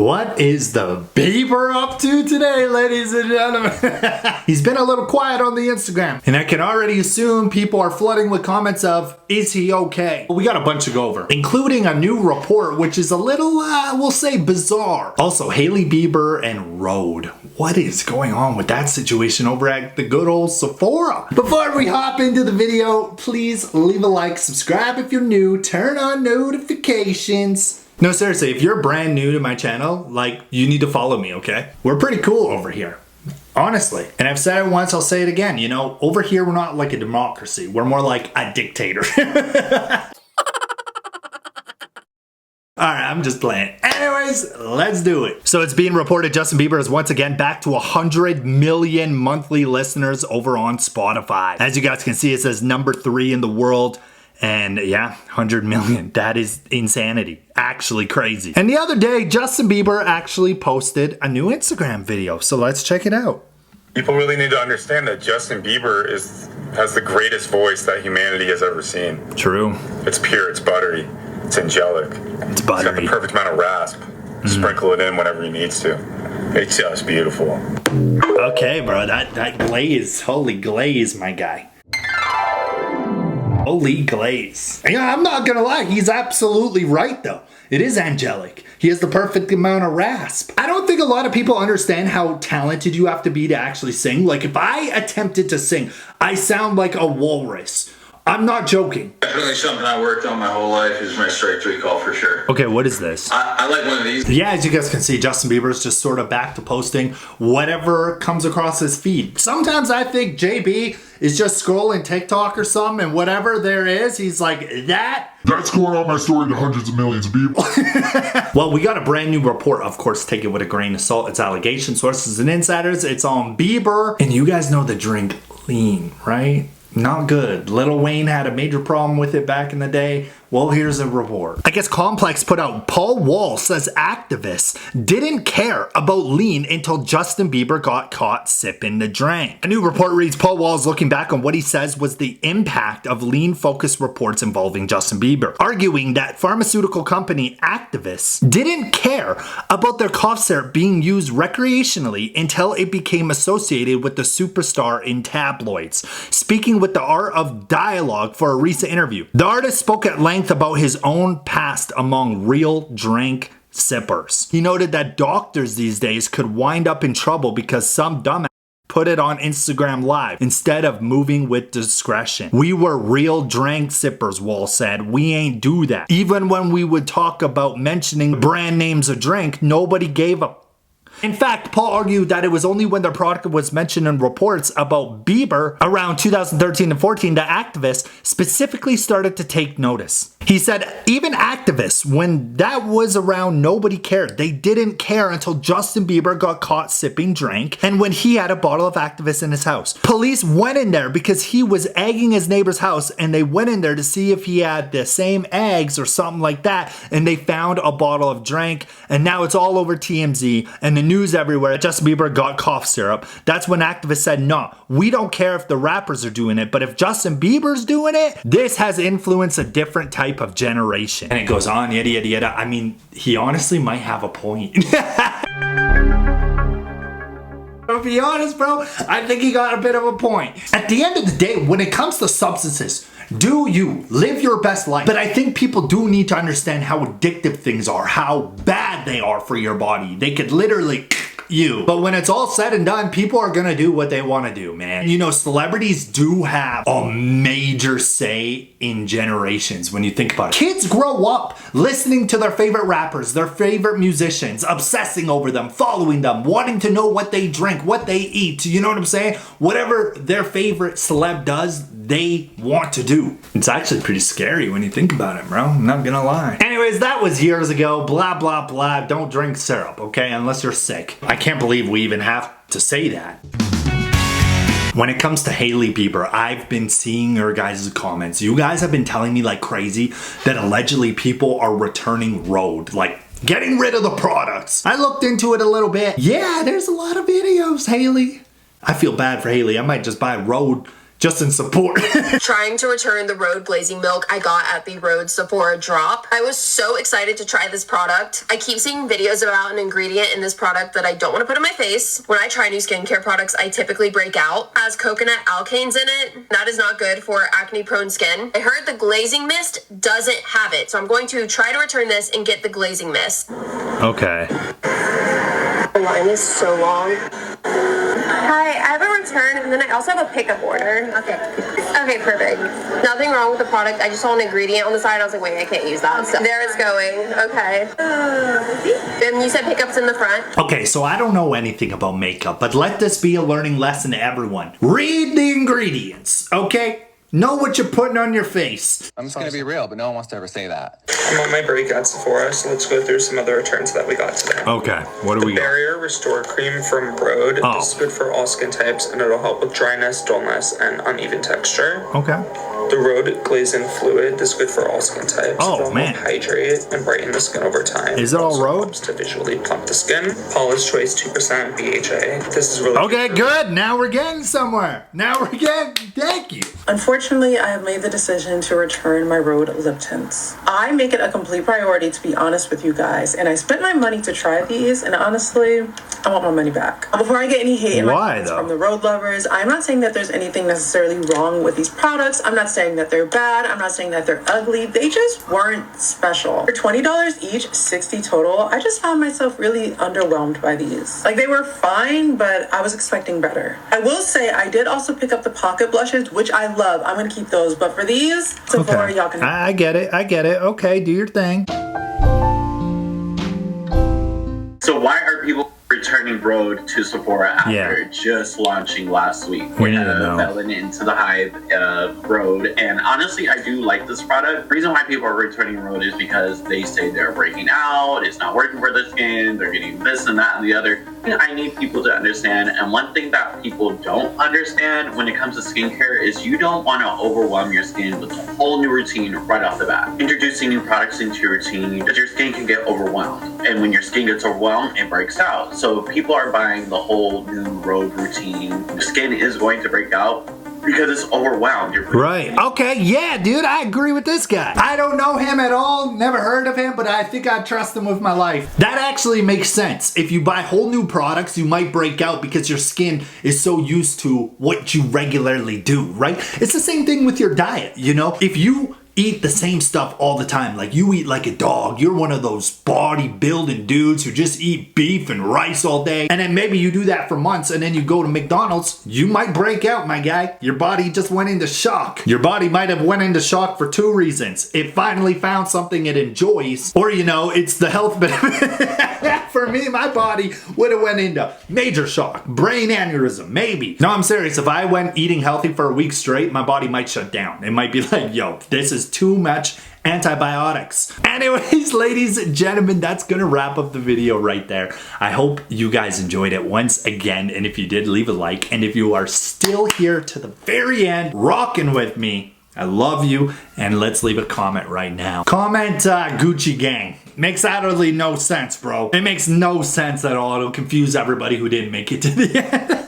What is the Bieber up to today, ladies and gentlemen? He's been a little quiet on the Instagram, and I can already assume people are flooding with comments of, is he okay? Well, we got a bunch to go over, including a new report, which is a little, we'll say, bizarre. Also, Hailey Bieber and RHODE. What is going on with that situation over at the good old Sephora? Before we hop into the video, please leave a like, subscribe if you're new, turn on notifications. No, seriously, if you're brand new to my channel, like, you need to follow me, okay? We're pretty cool over here. Honestly. And I've said it once, I'll say it again. You know, over here, we're not like a democracy. We're more like a dictator. Alright, I'm just playing. Anyways, let's do it. So it's being reported Justin Bieber is once again back to 100 million monthly listeners over on Spotify. As you guys can see, it says number 3 in the world. And yeah, 100 million. That is insanity. Actually crazy. And the other day, Justin Bieber actually posted a new Instagram video. So let's check it out. People really need to understand that Justin Bieber has the greatest voice that humanity has ever seen. True. It's pure, it's buttery, it's angelic. It's buttery. It's got the perfect amount of rasp. Sprinkle it in whenever he needs to. It's just beautiful. Okay, bro, that glaze, holy glaze, my guy. Holy glaze. And, I'm not gonna lie, he's absolutely right though. It is angelic. He has the perfect amount of rasp. I don't think a lot of people understand how talented you have to be to actually sing. Like if I attempted to sing, I sound like a walrus. I'm not joking. Definitely something I worked on my whole life is my strike 3 call for sure. Okay, what is this? I like one of these. Yeah, as you guys can see, Justin Bieber is just sort of back to posting whatever comes across his feed. Sometimes I think JB is just scrolling TikTok or something, and whatever there is, he's like, that's going on my story to hundreds of millions of people. Well, we got a brand new report. Of course, take it with a grain of salt. It's allegation, sources, and insiders. It's on Bieber. And you guys know the drink lean, right? Not good. Lil Wayne had a major problem with it back in the day. Well, here's a report. I guess Complex put out, Paul Wall says activists didn't care about lean until Justin Bieber got caught sipping the drink. A new report reads, Paul Wall is looking back on what he says was the impact of lean-focused reports involving Justin Bieber, arguing that pharmaceutical company activists didn't care about their cough syrup being used recreationally until it became associated with the superstar in tabloids. Speaking with the Art of Dialogue for a recent interview, the artist spoke at length about his own past among real drink sippers. He noted that doctors these days could wind up in trouble because some dumbass put it on Instagram Live instead of moving with discretion. We were real drink sippers, Wall said. We ain't do that. Even when we would talk about mentioning brand names of drink, nobody gave a. In fact, Paul argued that it was only when their product was mentioned in reports about Bieber around 2013 and 14 that activists specifically started to take notice. He said even activists, when that was around, nobody cared. They didn't care until Justin Bieber got caught sipping drink and when he had a bottle of Activist in his house. Police went in there because he was egging his neighbor's house, and they went in there to see if he had the same eggs or something like that, and they found a bottle of drink, and now it's all over TMZ and the news everywhere. Justin Bieber got cough syrup. That's when activists said, no, we don't care if the rappers are doing it, but if Justin Bieber's doing it, this has influenced a different type of generation. And it goes on, yada, yada, yada. I mean, he honestly might have a point. To be honest, bro, I think he got a bit of a point. At the end of the day, when it comes to substances, do you live your best life? But I think people do need to understand how addictive things are, how bad they are for your body. They could literally you. But when it's all said and done, people are gonna do what they want to do, man. You know, celebrities do have a major say in generations when you think about it. Kids grow up listening to their favorite rappers, their favorite musicians, obsessing over them, following them, wanting to know what they drink, what they eat. You know what I'm saying? Whatever their favorite celeb does, they want to do. It's actually pretty scary when you think about it, bro. I'm not gonna lie. Anyways, that was years ago. Blah, blah, blah. Don't drink syrup, okay? Unless you're sick. I can't believe we even have to say that. When it comes to Hailey Bieber, I've been seeing your guys' comments. You guys have been telling me like crazy that allegedly people are returning RHODE, like getting rid of the products. I looked into it a little bit. Yeah, there's a lot of videos, Hailey. I feel bad for Hailey. I might just buy RHODE just in support. Trying to return the RHODE glazing milk I got at the RHODE Sephora drop. I was so excited to try this product. I keep seeing videos about an ingredient in this product that I don't want to put on my face. When I try new skincare products, I typically break out. Has coconut alkanes in it. That is not good for acne prone skin. I heard the glazing mist doesn't have it, so I'm going to try to return this and get the glazing mist. Okay. The line is so long. Hi, I have a return and then I also have a pickup order. Okay, perfect. Nothing wrong with the product. I just saw an ingredient on the side. I was like, wait, I can't use that. So there it's going. Okay. And you said pickup's in the front? Okay, so I don't know anything about makeup, but let this be a learning lesson to everyone. Read the ingredients, okay? Know what you're putting on your face. I'm just gonna be real, but no one wants to ever say that. I'm on my break at Sephora, so let's go through some other returns that we got today. Okay, what do we got? Barrier Restore Cream from RHODE. Oh. This is good for all skin types, and it'll help with dryness, dullness, and uneven texture. Okay. The RHODE Glazing Fluid. This is good for all skin types. Oh, It'll man. help hydrate and brighten the skin over time. Is it all also RHODE? helps to visually plump the skin. Paula's Choice 2% BHA. This is really Okay, for- good. Now we're getting somewhere. Thank you. Unfortunately, I have made the decision to return my RHODE lip tints. I make it a complete priority to be honest with you guys, and I spent my money to try these, and honestly, I want my money back. Before I get any hate in my Why, comments though? from the RHODE lovers, I'm not saying that there's anything necessarily wrong with these products. I'm not saying that they're bad. I'm not saying that they're ugly. They just weren't special. For $20 each, $60 total, I just found myself really underwhelmed by these. Like, they were fine, but I was expecting better. I will say I did also pick up the pocket blushes, which I love. I'm gonna keep those, but for these, Sephora, y'all can. I get it. Okay, do your thing. So why are people returning RHODE to Sephora after just launching last week? We need to know. Fell into the hype of RHODE, and honestly, I do like this product. The reason why people are returning RHODE is because they say they're breaking out, it's not working for their skin, they're getting this and that and the other. I need people to understand, and one thing that people don't understand when it comes to skincare is you don't want to overwhelm your skin with a whole new routine right off the bat. Introducing new products into your routine, because your skin can get overwhelmed, and when your skin gets overwhelmed, it breaks out. So if people are buying the whole new RHODE routine, your skin is going to break out because it's overwhelmed. Right. Okay, yeah, dude, I agree with this guy. I don't know him at all, never heard of him, but I think I trust him with my life. That actually makes sense. If you buy whole new products, you might break out because your skin is so used to what you regularly do, right? It's the same thing with your diet, you know? If you eat the same stuff all the time, like you eat like a dog, you're one of those bodybuilding dudes who just eat beef and rice all day, and then maybe you do that for months and then you go to McDonald's, you might break out, my guy. Your body just went into shock. Your body might have went into shock for two reasons. It finally found something it enjoys, or you know, it's the health benefit. For me, my body would have went into major shock, brain aneurysm, maybe. No, I'm serious. If I went eating healthy for a week straight, my body might shut down. It might be like, yo, this is too much antibiotics. Anyways, ladies and gentlemen, that's gonna wrap up the video right there. I hope you guys enjoyed it once again, and if you did, leave a like, and if you are still here to the very end, rocking with me, I love you, and let's leave a comment right now. Comment Gucci Gang. Makes utterly no sense, bro. It makes no sense at all. It'll confuse everybody who didn't make it to the end.